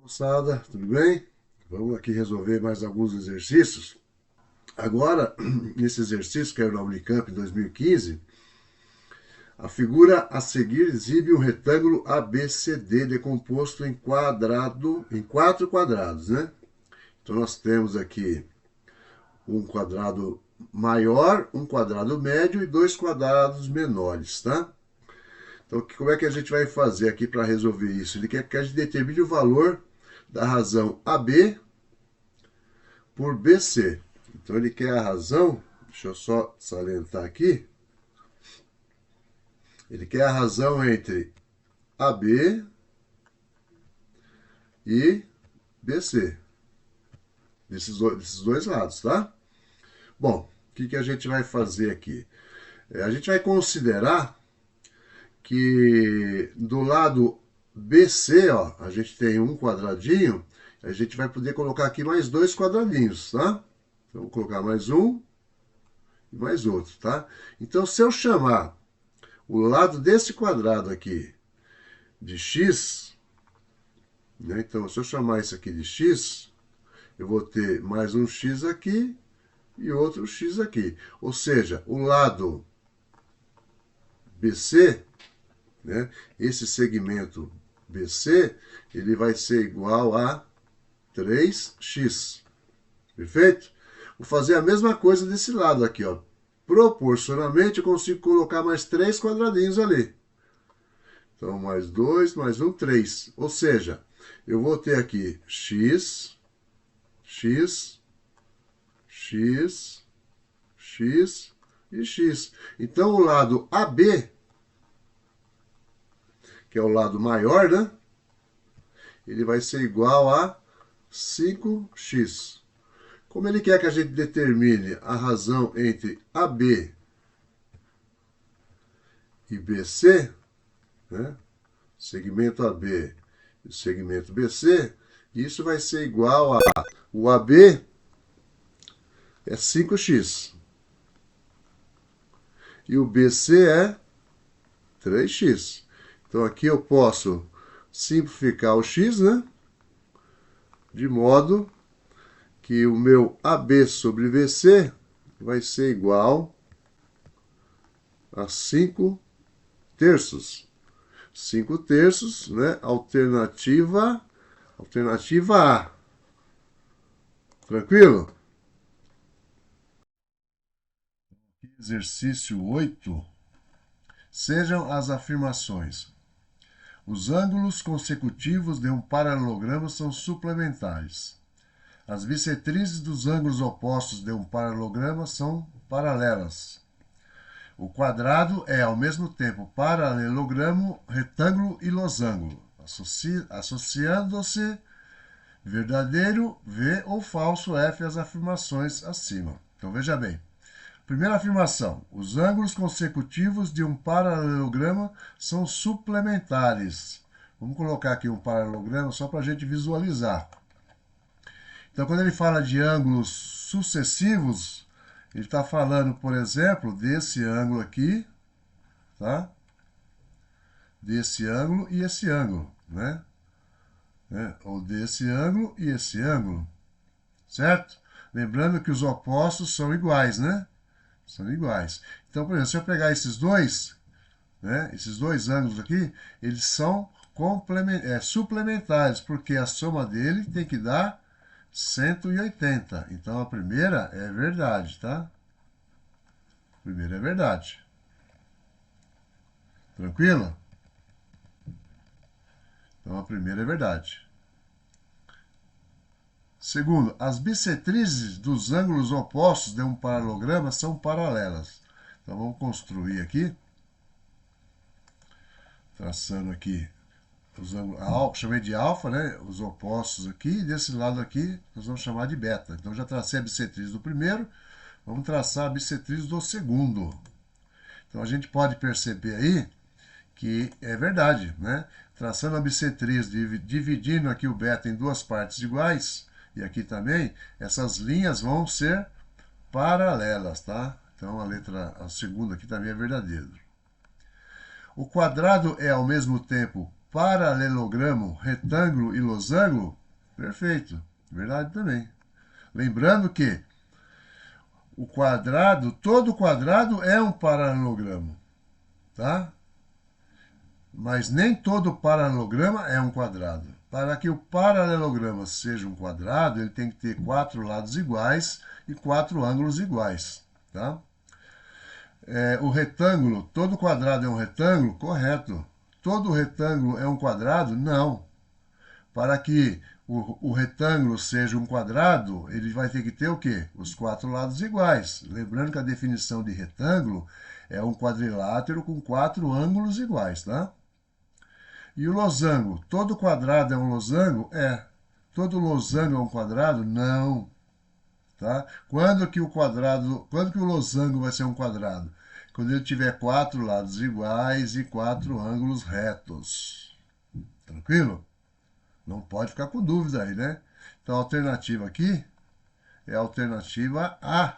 Moçada, tudo bem? Vamos aqui resolver mais alguns exercícios. Agora, nesse exercício que é na Unicamp em 2015, a figura a seguir exibe um retângulo ABCD decomposto em quatro quadrados, né? Então nós temos aqui um quadrado maior, um quadrado médio e dois quadrados menores, tá? Então, como é que a gente vai fazer aqui para resolver isso? Ele quer que a gente determine o valor da razão AB por BC. Então ele quer a razão, deixa eu só salientar aqui, ele quer a razão entre AB e BC, desses dois lados, tá? Bom, o que a gente vai fazer aqui? A gente vai considerar que do lado BC, ó, a gente tem um quadradinho, a gente vai poder colocar aqui mais dois quadradinhos, tá? Então, vou colocar mais um e mais outro, tá? Então, se eu chamar o lado desse quadrado aqui de x, né? Então, se eu chamar isso aqui de x, eu vou ter mais um x aqui e outro x aqui. Ou seja, o lado BC, né? Esse segmento BC, ele vai ser igual a 3x. Perfeito? Vou fazer a mesma coisa desse lado aqui, ó. Proporcionalmente, eu consigo colocar mais três quadradinhos ali. Então, mais 2, mais um, 3. Ou seja, eu vou ter aqui x, x, x, x e x. Então, o lado AB, que é o lado maior, né? Ele vai ser igual a 5x. Como ele quer que a gente determine a razão entre AB e BC, né? Segmento AB e o segmento BC, isso vai ser igual a o AB é 5x e o BC é 3x. Então aqui eu posso simplificar o x, né? De modo que o meu AB sobre BC vai ser igual a 5 terços. 5 terços, né? Alternativa A. Tranquilo? Exercício 8. Sejam as afirmações. Os ângulos consecutivos de um paralelogramo são suplementares. As bissetrizes dos ângulos opostos de um paralelogramo são paralelas. O quadrado é, ao mesmo tempo, paralelogramo, retângulo e losango, associando-se verdadeiro V ou falso F às afirmações acima. Então, veja bem. Primeira afirmação. Os ângulos consecutivos de um paralelogramo são suplementares. Vamos colocar aqui um paralelogramo só para a gente visualizar. Então, quando ele fala de ângulos sucessivos, ele está falando, por exemplo, desse ângulo aqui, tá? Desse ângulo e esse ângulo, né? Ou desse ângulo e esse ângulo, certo? Lembrando que os opostos são iguais, né? São iguais. Então, por exemplo, se eu pegar esses dois, né? Esses dois ângulos aqui, eles são suplementares, porque a soma dele tem que dar 180. Então, a primeira é verdade, tá? A primeira é verdade. Tranquilo? Então, a primeira é verdade. Segundo, as bissetrizes dos ângulos opostos de um paralelogramo são paralelas. Então, vamos construir aqui. Traçando aqui os ângulos, chamei de alfa, né? Os opostos aqui, e desse lado aqui nós vamos chamar de beta. Então já tracei a bissetriz do primeiro, vamos traçar a bissetriz do segundo. Então a gente pode perceber aí que é verdade, né? Traçando a bissetriz, dividindo aqui o beta em duas partes iguais, e aqui também, essas linhas vão ser paralelas, tá? Então a segunda aqui também é verdadeira. O quadrado é ao mesmo tempo paralelogramo, retângulo e losango? Perfeito, verdade também. Lembrando que o quadrado, todo quadrado é um paralelogramo, tá? Mas nem todo paralelograma é um quadrado. Para que o paralelograma seja um quadrado, ele tem que ter 4 lados iguais e 4 ângulos iguais, tá? O retângulo, todo quadrado é um retângulo? Correto. Todo retângulo é um quadrado? Não. Para que o retângulo seja um quadrado, ele vai ter que ter o quê? Os 4 lados iguais. Lembrando que a definição de retângulo é um quadrilátero com 4 ângulos iguais, tá? E o losango? Todo quadrado é um losango? É. Todo losango é um quadrado? Não. Tá? Quando que o losango vai ser um quadrado? Quando ele tiver 4 lados iguais e 4 ângulos retos. Tranquilo? Não pode ficar com dúvida aí, né? Então a alternativa aqui é a alternativa A.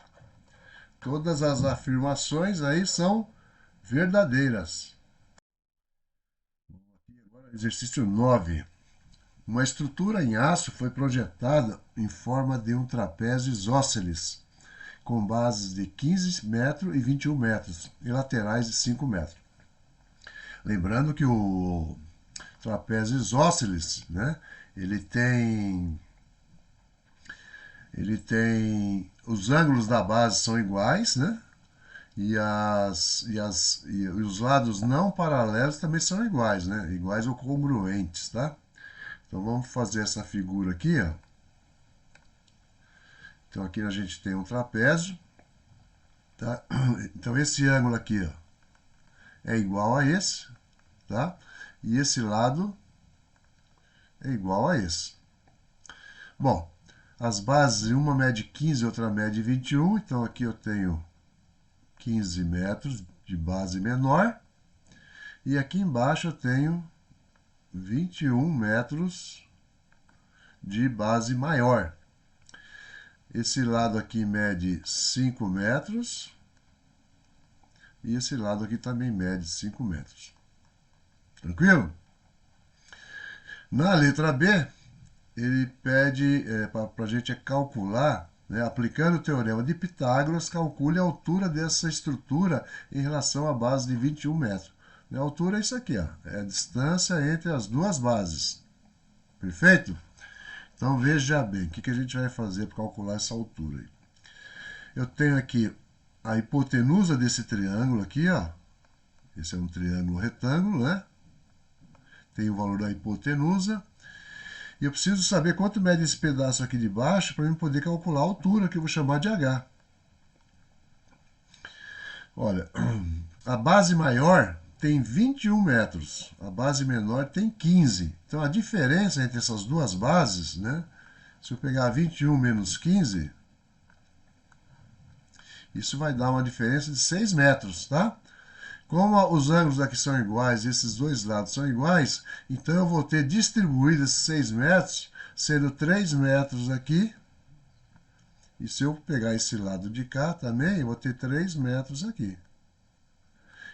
Todas as afirmações aí são verdadeiras. Agora, exercício 9. Uma estrutura em aço foi projetada em forma de um trapézio isósceles, com bases de 15 metros e 21 metros, e laterais de 5 metros. Lembrando que o trapézio isósceles, né, ele tem os ângulos da base são iguais, né? E os lados não paralelos também são iguais, né? Iguais ou congruentes, tá? Então vamos fazer essa figura aqui, ó. Então aqui a gente tem um trapézio, tá? Então esse ângulo aqui, ó, é igual a esse, tá? E esse lado é igual a esse. Bom, as bases, uma mede 15 e outra mede 21, então aqui eu tenho 15 metros de base menor, e aqui embaixo eu tenho 21 metros de base maior. Esse lado aqui mede 5 metros, e esse lado aqui também mede 5 metros. Tranquilo? Na letra B, ele pede para a gente calcular, né, aplicando o teorema de Pitágoras, calcule a altura dessa estrutura em relação à base de 21 metros. A altura é isso aqui, ó, é a distância entre as duas bases. Perfeito? Então veja bem, o que a gente vai fazer para calcular essa altura aí. Eu tenho aqui a hipotenusa desse triângulo aqui, ó. Esse é um triângulo retângulo, né? Tem o valor da hipotenusa. E eu preciso saber quanto mede esse pedaço aqui de baixo para eu poder calcular a altura, que eu vou chamar de H. Olha, a base maior tem 21 metros, a base menor tem 15. Então a diferença entre essas duas bases, né? Se eu pegar 21 menos 15, isso vai dar uma diferença de 6 metros, tá? Como os ângulos aqui são iguais e esses dois lados são iguais, então eu vou ter distribuído esses 6 metros, sendo 3 metros aqui. E se eu pegar esse lado de cá também, eu vou ter 3 metros aqui.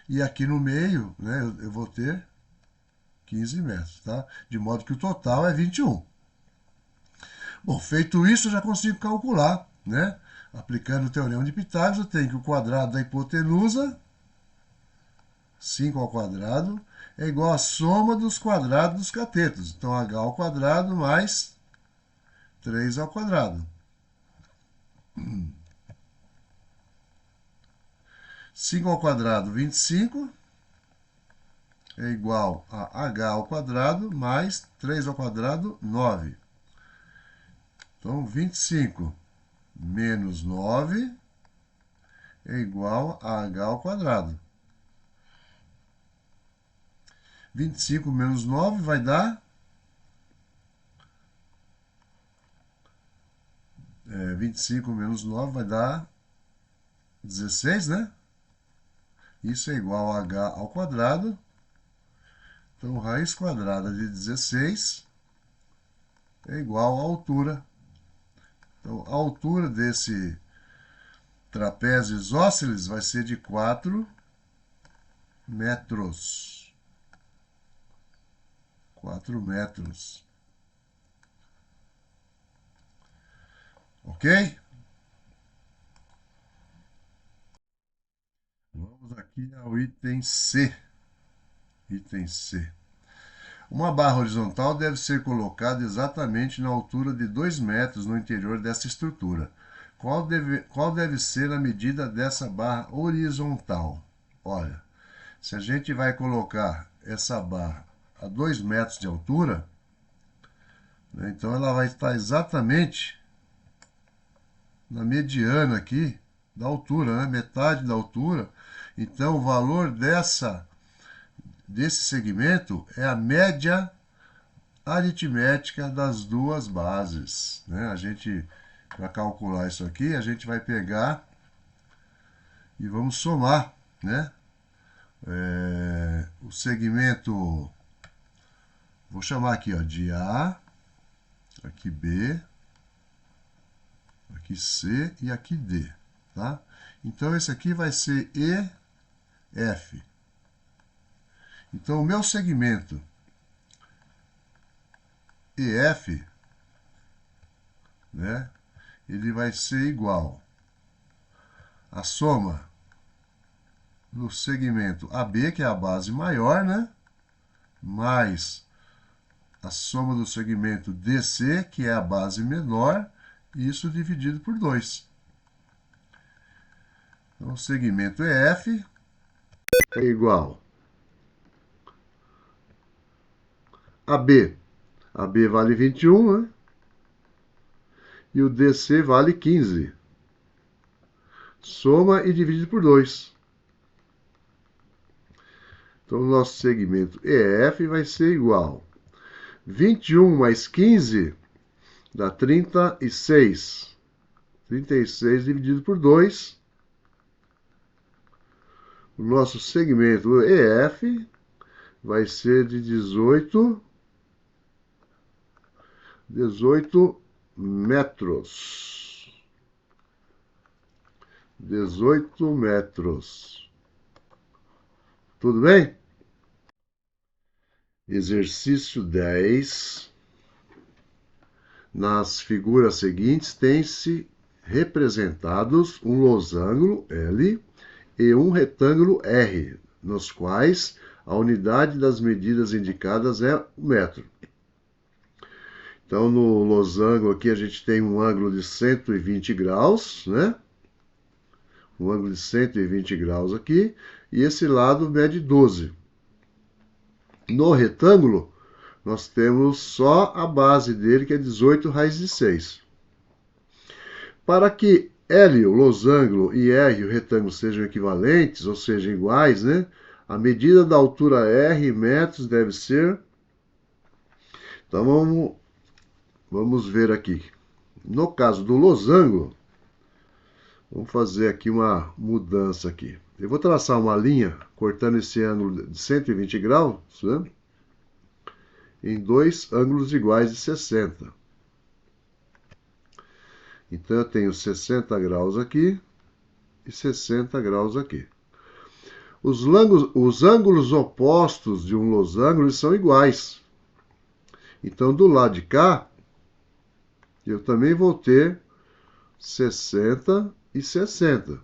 E aqui no meio, né, eu vou ter 15 metros, tá? De modo que o total é 21. Bom, feito isso, eu já consigo calcular, né? Aplicando o teorema de Pitágoras, eu tenho que o quadrado da hipotenusa, 5 ao quadrado, é igual à soma dos quadrados dos catetos. Então, h ao quadrado mais 3 ao quadrado. 5 ao quadrado, 25, é igual a h ao quadrado mais 3 ao quadrado, 9. Então, 25 menos 9 é igual a h ao quadrado. 25 menos 9 vai dar 25 menos 9 vai dar 16, né? Isso é igual a h ao quadrado. Então, raiz quadrada de 16 é igual à altura. Então, a altura desse trapézio isósceles vai ser de 4 metros. 4 metros. Ok? Vamos aqui ao item C. Item C. Uma barra horizontal deve ser colocada exatamente na altura de 2 metros no interior dessa estrutura. Qual deve ser a medida dessa barra horizontal? Olha, se a gente vai colocar essa barra a 2 metros de altura, né, então ela vai estar exatamente na mediana aqui da altura, né, metade da altura. Então o valor desse segmento é a média aritmética das duas bases, né? A gente, para calcular isso aqui, a gente vai pegar e vamos somar, né? O segmento, vou chamar aqui, ó, de A, aqui B, aqui C e aqui D, tá? Então esse aqui vai ser EF. Então o meu segmento EF, né, ele vai ser igual à soma do segmento AB, que é a base maior, né, mais a soma do segmento DC, que é a base menor, e isso dividido por 2. Então o segmento EF é igual a B. A B vale 21, né? E o DC vale 15. Soma e divide por 2. Então, o nosso segmento EF vai ser igual. 21 mais 15 dá 36. 36 dividido por 2. O nosso segmento EF vai ser de 18 metros. 18 metros. Tudo bem? Exercício 10. Nas figuras seguintes, tem-se representados um losango L e um retângulo R, nos quais a unidade das medidas indicadas é o metro. Então, no losango aqui, a gente tem um ângulo de 120 graus, né? Um ângulo de 120 graus aqui, e esse lado mede 12. No retângulo, nós temos só a base dele, que é 18 raiz de 6. Para que L, o losango, e R, o retângulo, sejam equivalentes, ou sejam iguais, né? A medida da altura R em metros deve ser... Então, vamos ver aqui. No caso do losango, vamos fazer aqui uma mudança aqui. Eu vou traçar uma linha, cortando esse ângulo de 120 graus, né? Em dois ângulos iguais de 60. Então, eu tenho 60 graus aqui e 60 graus aqui. Os ângulos opostos de um losango são iguais. Então, do lado de cá, eu também vou ter 60 e 60.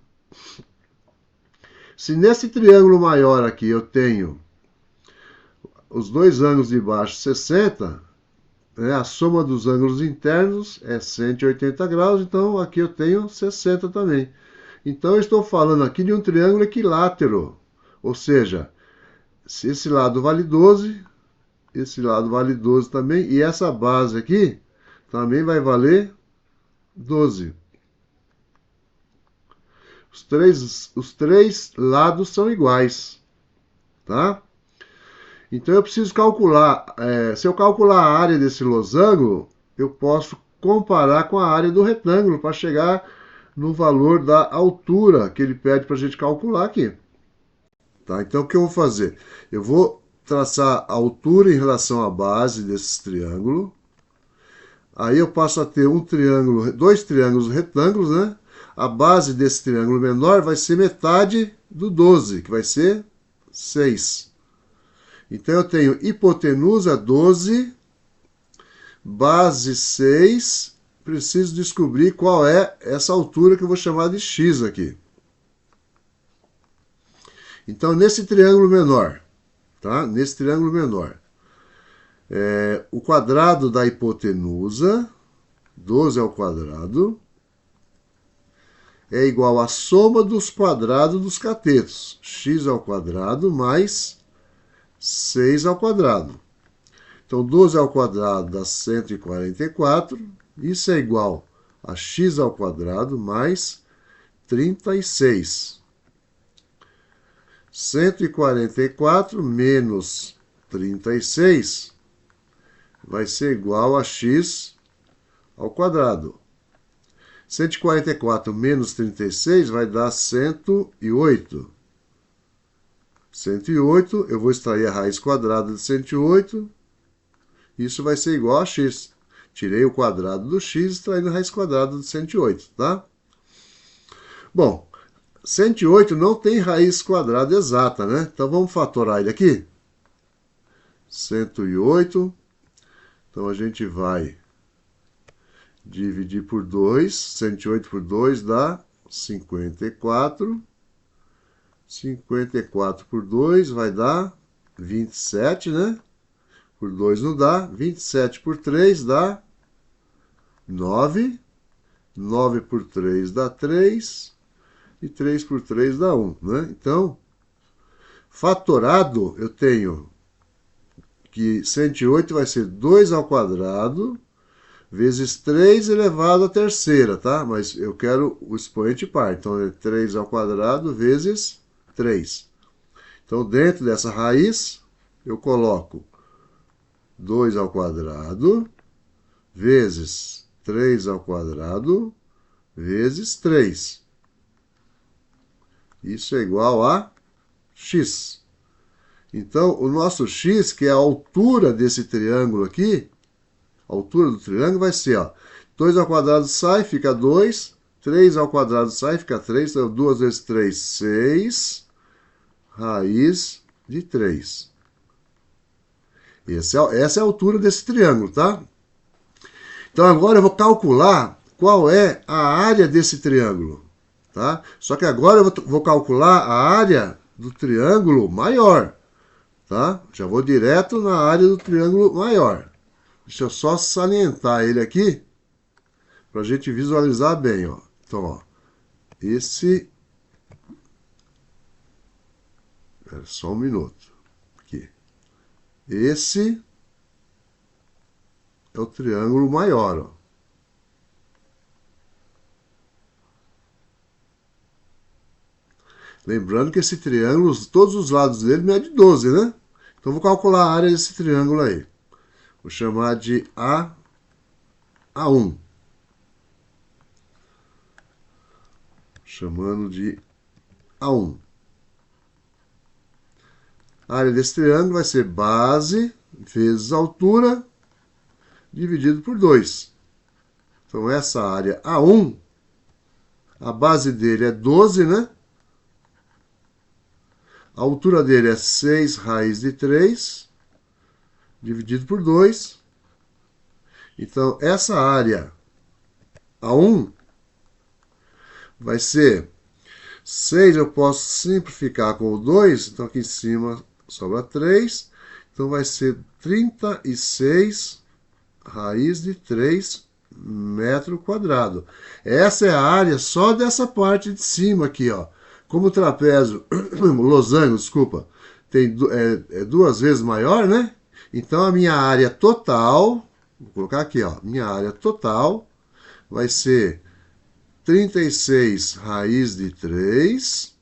Se nesse triângulo maior aqui eu tenho os dois ângulos de baixo 60, né, a soma dos ângulos internos é 180 graus, então aqui eu tenho 60 também. Então eu estou falando aqui de um triângulo equilátero, ou seja, se esse lado vale 12, esse lado vale 12 também, e essa base aqui também vai valer 12. Os três lados são iguais, tá? Então eu preciso calcular, se eu calcular a área desse losango, eu posso comparar com a área do retângulo para chegar no valor da altura que ele pede para a gente calcular aqui. Tá? Então o que eu vou fazer? Eu vou traçar a altura em relação à base desse triângulo. Aí eu passo a ter dois triângulos retângulos, né? A base desse triângulo menor vai ser metade do 12, que vai ser 6. Então, eu tenho hipotenusa 12, base 6. Preciso descobrir qual é essa altura que eu vou chamar de x aqui. Então, nesse triângulo menor, tá? Nesse triângulo menor, o quadrado da hipotenusa, 12 ao quadrado, é igual à soma dos quadrados dos catetos, x ao quadrado mais 6 ao quadrado. Então, 12 ao quadrado dá 144. Isso é igual a x ao quadrado mais 36. 144 menos 36 vai ser igual a x ao quadrado. 144 menos 36 vai dar 108. 108, eu vou extrair a raiz quadrada de 108. Isso vai ser igual a x. Tirei o quadrado do x, extraindo a raiz quadrada de 108, tá? Bom, 108 não tem raiz quadrada exata, né? Então, vamos fatorar ele aqui. 108. Então, a gente vai dividir por 2. 108 por 2 dá 54. 54 por 2 vai dar 27, né? Por 2 não dá. 27 por 3 dá 9. 9 por 3 dá 3. E 3 por 3 dá 1, né? Então, fatorado, eu tenho que 108 vai ser 2 ao quadrado vezes 3 elevado à terceira, tá? Mas eu quero o expoente par. Então, é 3 ao quadrado vezes 3. Então, dentro dessa raiz, eu coloco 2 ao quadrado vezes 3 ao quadrado vezes 3. Isso é igual a x. Então, o nosso x, que é a altura desse triângulo aqui, a altura do triângulo vai ser, ó, 2 ao quadrado sai, fica 2. 3 ao quadrado sai, fica 3. Então, 2 vezes 3, 6. Raiz de 3. Essa é a altura desse triângulo, tá? Então, agora eu vou calcular qual é a área desse triângulo, tá? Só que agora eu vou calcular a área do triângulo maior, tá? Já vou direto na área do triângulo maior. Deixa eu só salientar ele aqui, para a gente visualizar bem, ó. Então, ó, esse... Espera só um minuto. Aqui. Esse é o triângulo maior, ó. Lembrando que esse triângulo, todos os lados dele medem 12, né? Então, vou calcular a área desse triângulo aí. Vou chamar de A1. Chamando de A1. A área desse triângulo vai ser base vezes altura dividido por 2. Então, essa área A1, a base dele é 12, né? A altura dele é 6 raiz de 3, dividido por 2. Então, essa área A1 vai ser 6, eu posso simplificar com o 2, então aqui em cima sobra 3. Então, vai ser 36 raiz de 3 metro quadrado. Essa é a área só dessa parte de cima aqui, ó. Como o trapézio, losango, desculpa, tem, é 2 vezes maior, né? Então, a minha área total, vou colocar aqui, ó, minha área total vai ser 36 raiz de 3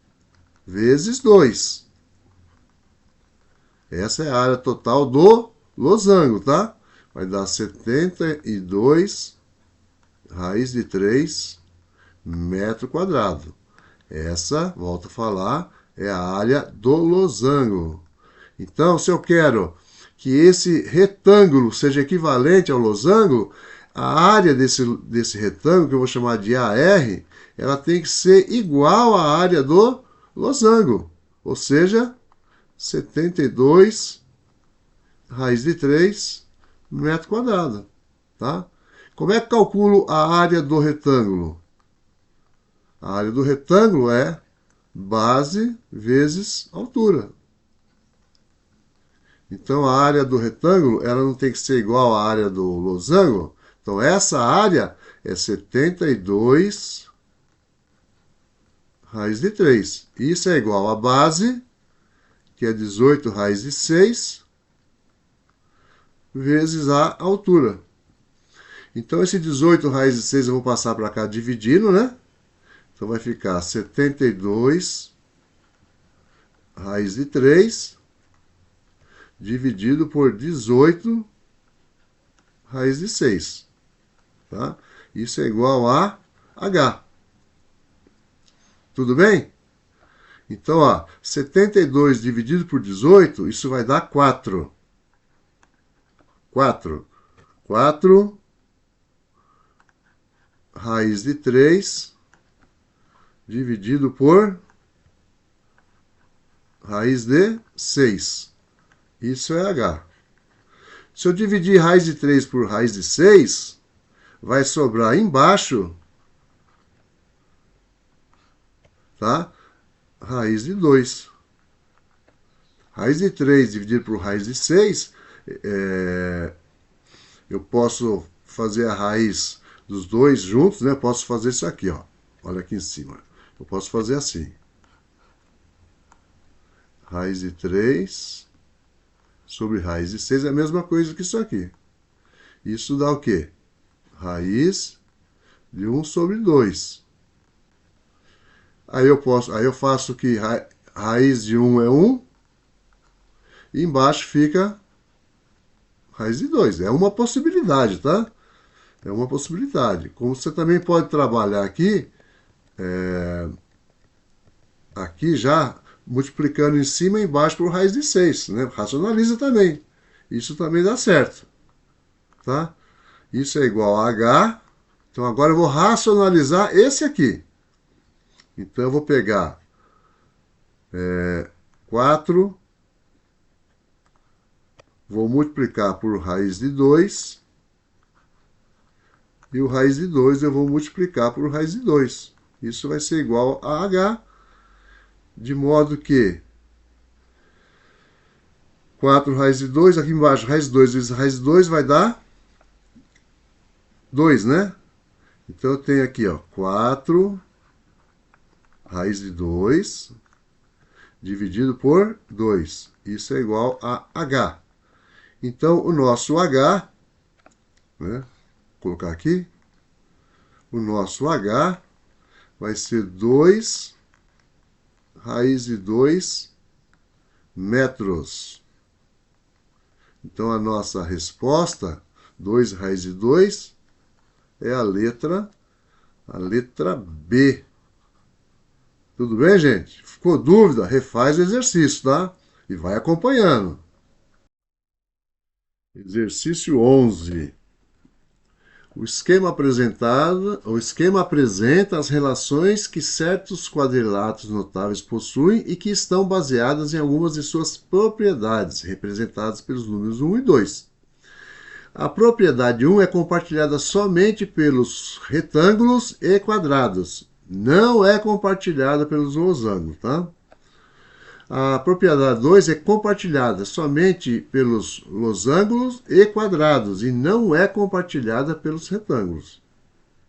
vezes 2. Essa é a área total do losango, tá? Vai dar 72 raiz de 3 metro quadrado. Essa, volto a falar, é a área do losango. Então, se eu quero que esse retângulo seja equivalente ao losango, a área desse retângulo, que eu vou chamar de AR, ela tem que ser igual à área do losango. Ou seja, 72 raiz de 3 metro quadrado, tá? Como é que calculo a área do retângulo? A área do retângulo é base vezes altura. Então, a área do retângulo ela não tem que ser igual à área do losango. Então, essa área é 72 raiz de 3. Isso é igual à base, que é 18 raiz de 6, vezes a altura. Então, esse 18 raiz de 6 eu vou passar para cá dividindo, né? Então, vai ficar 72 raiz de 3 dividido por 18 raiz de 6. Tá? Isso é igual a H. Tudo bem? Então, ó, 72 dividido por 18, isso vai dar 4. 4. 4 raiz de 3 dividido por raiz de 6. Isso é H. Se eu dividir raiz de 3 por raiz de 6, vai sobrar embaixo, tá? Raiz de 2. Raiz de 3 dividido por raiz de 6, eu posso fazer a raiz dos dois juntos, né? Eu posso fazer isso aqui, ó. Olha aqui em cima. Eu posso fazer assim. Raiz de 3 sobre raiz de 6 é a mesma coisa que isso aqui. Isso dá o quê? Raiz de 1 sobre 2. Aí eu faço que raiz de 1 é 1. E embaixo fica raiz de 2. É uma possibilidade, tá? É uma possibilidade. Como você também pode trabalhar aqui, aqui já multiplicando em cima e embaixo por raiz de 6, né? Racionaliza também. Isso também dá certo, tá? Isso é igual a H. Então agora eu vou racionalizar esse aqui. Então eu vou pegar 4, vou multiplicar por raiz de 2, e o raiz de 2 eu vou multiplicar por raiz de 2. Isso vai ser igual a H, de modo que 4 raiz de 2, aqui embaixo raiz de 2 vezes raiz de 2 vai dar 2, né? Então eu tenho aqui, ó, 4 raiz de 2 dividido por 2. Isso é igual a H. Então, o nosso H, né, vou colocar aqui, o nosso H vai ser 2 raiz de 2 metros. Então, a nossa resposta, 2 raiz de 2, é a letra B. Tudo bem, gente? Ficou dúvida? Refaz o exercício, tá? E vai acompanhando. Exercício 11. O esquema apresenta as relações que certos quadriláteros notáveis possuem e que estão baseadas em algumas de suas propriedades, representadas pelos números 1 e 2. A propriedade 1 é compartilhada somente pelos retângulos e quadrados. Não é compartilhada pelos losangos, tá? A propriedade 2 é compartilhada somente pelos losangos e quadrados e não é compartilhada pelos retângulos.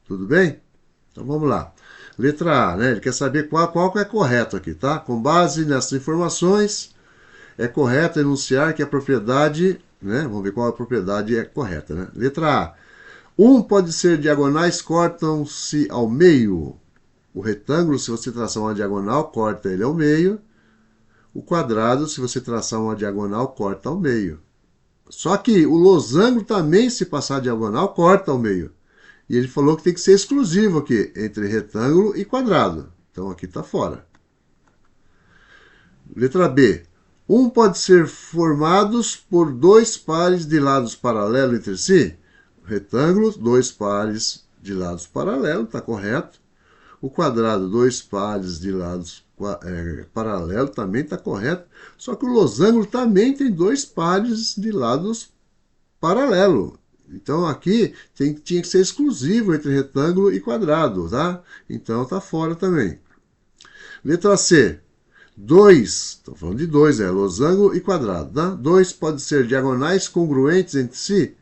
Tudo bem? Então vamos lá. Letra A, né? Ele quer saber qual que é correto aqui, tá? Com base nessas informações, é correto enunciar que a propriedade, né? Vamos ver qual a propriedade é correta, né? Letra A. 1 pode ser diagonais, cortam-se ao meio. O retângulo, se você traçar uma diagonal, corta ele ao meio. O quadrado, se você traçar uma diagonal, corta ao meio. Só que o losango também, se passar a diagonal, corta ao meio. E ele falou que tem que ser exclusivo aqui, entre retângulo e quadrado. Então aqui está fora. Letra B. 1 pode ser formados por 2 pares de lados paralelos entre si. Retângulo, 2 pares de lados paralelos, está correto. O quadrado, 2 pares de lados paralelo também está correto. Só que o losango também tem dois pares de lados paralelos. Então aqui tinha que ser exclusivo entre retângulo e quadrado, tá? Então tá fora também. Letra C. 2, estou falando de 2, losango e quadrado, tá? 2 pode ser diagonais congruentes entre si.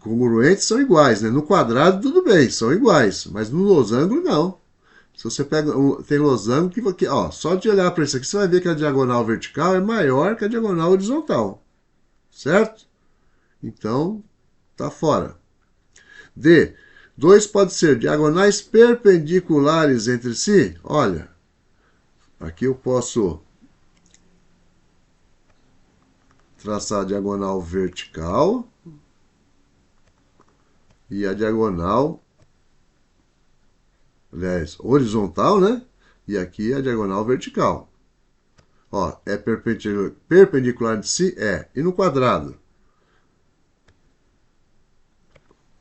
Congruentes são iguais, né? No quadrado tudo bem, são iguais, mas no losango não. Se você pega, tem losango que, ó, só de olhar para isso aqui, você vai ver que a diagonal vertical é maior que a diagonal horizontal, certo? Então, tá fora. D. 2 pode ser diagonais perpendiculares entre si. Olha, aqui eu posso traçar a diagonal vertical e a diagonal, aliás, horizontal, né? E aqui a diagonal vertical. Ó, é perpendicular de si? É. E no quadrado?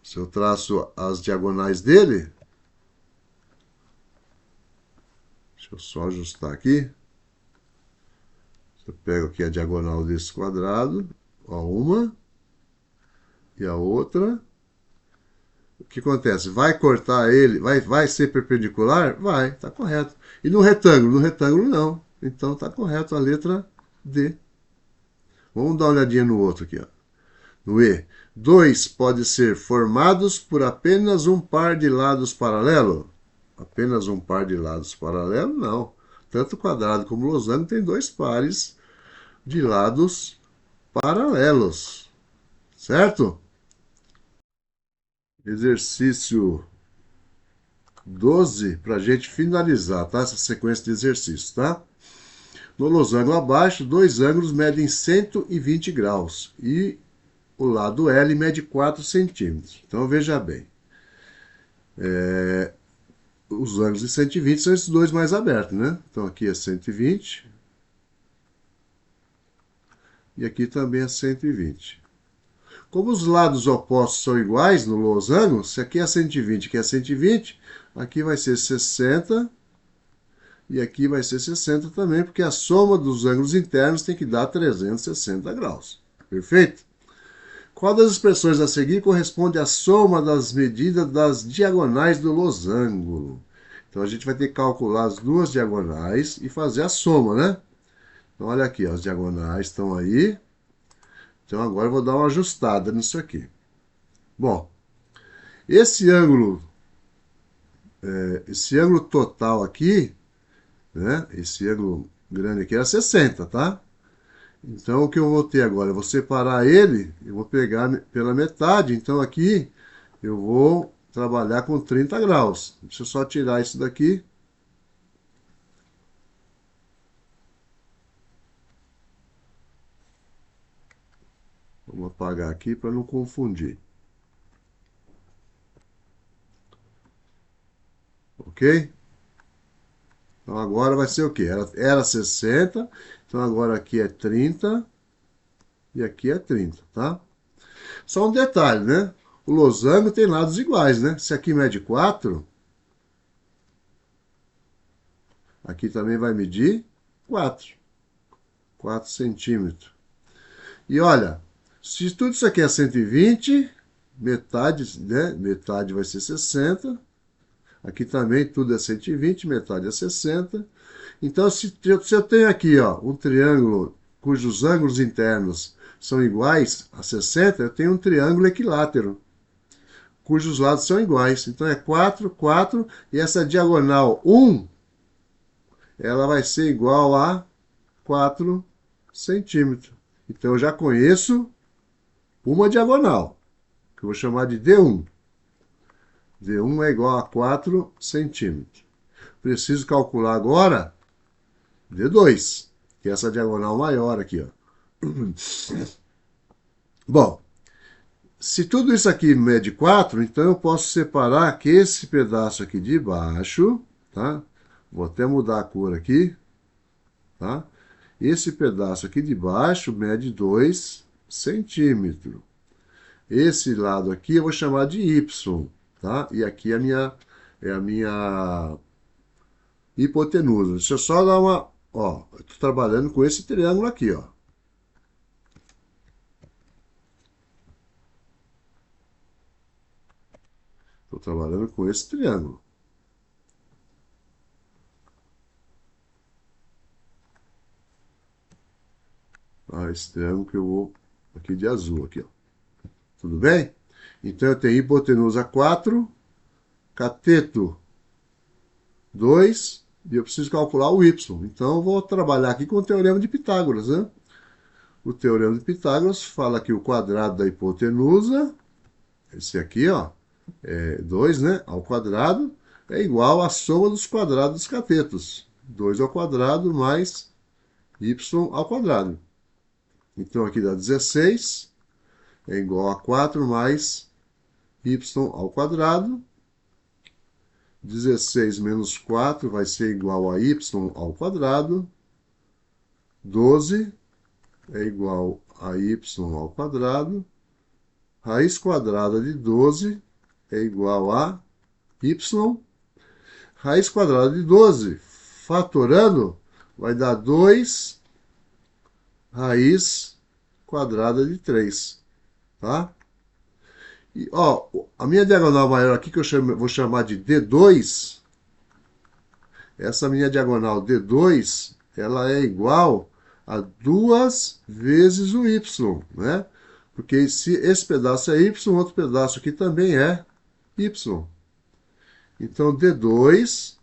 Se eu traço as diagonais dele, deixa eu só ajustar aqui. Eu pego aqui a diagonal desse quadrado, ó, uma e a outra. O que acontece? Vai cortar ele? Vai ser perpendicular? Vai, tá correto. E no retângulo? No retângulo não. Então tá correto a letra D. Vamos dar uma olhadinha no outro aqui, ó. No E. 2 pode ser formados por apenas um par de lados paralelos? Apenas um par de lados paralelos? Não. Tanto quadrado como losango tem dois pares de lados paralelos. Certo? Exercício 12 para a gente finalizar, tá? Essa sequência de exercícios, tá? No losango abaixo, dois ângulos medem 120 graus e o lado L mede 4 centímetros. Então veja bem, os ângulos de 120 são esses dois mais abertos, né? Então aqui é 120 e aqui também é 120. Como os lados opostos são iguais no losango, se aqui é 120 e aqui é 120, aqui vai ser 60 e aqui vai ser 60 também, porque a soma dos ângulos internos tem que dar 360 graus. Perfeito? Qual das expressões a seguir corresponde à soma das medidas das diagonais do losango? Então a gente vai ter que calcular as duas diagonais e fazer a soma, né? Então olha aqui, as diagonais estão aí. Então agora eu vou dar uma ajustada nisso aqui. Bom, esse ângulo total aqui, né? Esse ângulo grande aqui era 60, tá? Então o que eu vou ter agora? Eu vou separar ele, eu vou pegar pela metade. Então aqui eu vou trabalhar com 30 graus. Deixa eu só tirar isso daqui. Vamos apagar aqui para não confundir. Ok? Então agora vai ser o quê? Era 60, então agora aqui é 30 e aqui é 30, tá? Só um detalhe, né? O losango tem lados iguais, né? Se aqui mede 4, aqui também vai medir 4 centímetros. E olha, se tudo isso aqui é 120, metade, né? Metade vai ser 60. Aqui também tudo é 120, metade é 60. Então, se eu tenho aqui ó, um triângulo cujos ângulos internos são iguais a 60, eu tenho um triângulo equilátero, cujos lados são iguais. Então, é 4, 4, e essa diagonal 1, ela vai ser igual a 4 centímetros. Então, eu já conheço uma diagonal, que eu vou chamar de D1. D1 é igual a 4 centímetros. Preciso calcular agora D2, que é essa diagonal maior aqui, ó. Bom, se tudo isso aqui mede 4, então eu posso separar aqui esse pedaço aqui de baixo, tá? Vou até mudar a cor aqui, tá? Esse pedaço aqui de baixo mede 2 centímetros. Esse lado aqui eu vou chamar de Y, tá? E aqui é a minha hipotenusa. Deixa eu só dar uma... Ó, eu estou trabalhando com esse triângulo aqui, ó. Estou trabalhando com esse triângulo. Ah, esse triângulo que eu vou aqui de azul, aqui, ó. Tudo bem? Então eu tenho hipotenusa 4, cateto 2, e eu preciso calcular o y. Então eu vou trabalhar aqui com o teorema de Pitágoras, né? O teorema de Pitágoras fala que o quadrado da hipotenusa, esse aqui, ó, é 2, né, ao quadrado, é igual à soma dos quadrados dos catetos. 2 ao quadrado mais y ao quadrado. Então aqui dá 16, é igual a 4 mais y ao quadrado. 16 menos 4 vai ser igual a y ao quadrado. 12 é igual a y ao quadrado. Raiz quadrada de 12 é igual a y. Raiz quadrada de 12, fatorando, vai dar 2 raiz quadrada de 3. Tá? E, ó, a minha diagonal maior aqui, que eu vou chamar de D2, essa minha diagonal D2, ela é igual a 2 vezes o y, né? Porque se esse pedaço é y, outro pedaço aqui também é y. Então, D2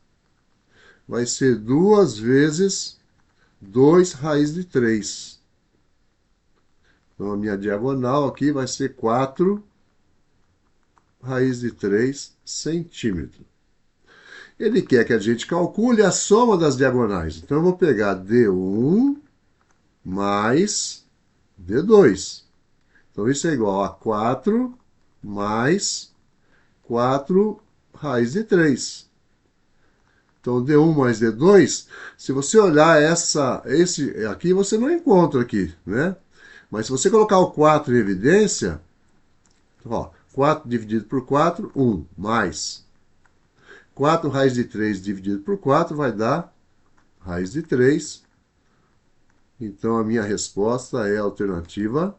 vai ser 2 vezes 2 raiz de 3. Então, a minha diagonal aqui vai ser 4 raiz de 3 centímetros. Ele quer que a gente calcule a soma das diagonais. Então, eu vou pegar D1 mais D2. Então, isso é igual a 4 mais 4 raiz de 3. Então, D1 mais D2, se você olhar esse aqui, você não encontra aqui, né? Mas se você colocar o 4 em evidência, ó, 4 dividido por 4, 1, mais 4 raiz de 3 dividido por 4 vai dar raiz de 3. Então, a minha resposta é a alternativa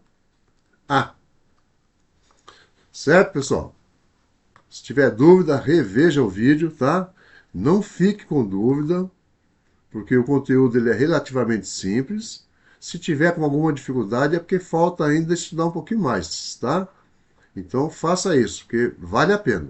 A. Certo, pessoal? Se tiver dúvida, reveja o vídeo, tá? Não fique com dúvida, porque o conteúdo ele é relativamente simples. Se tiver com alguma dificuldade, é porque falta ainda estudar um pouquinho mais, tá? Então, faça isso, porque vale a pena.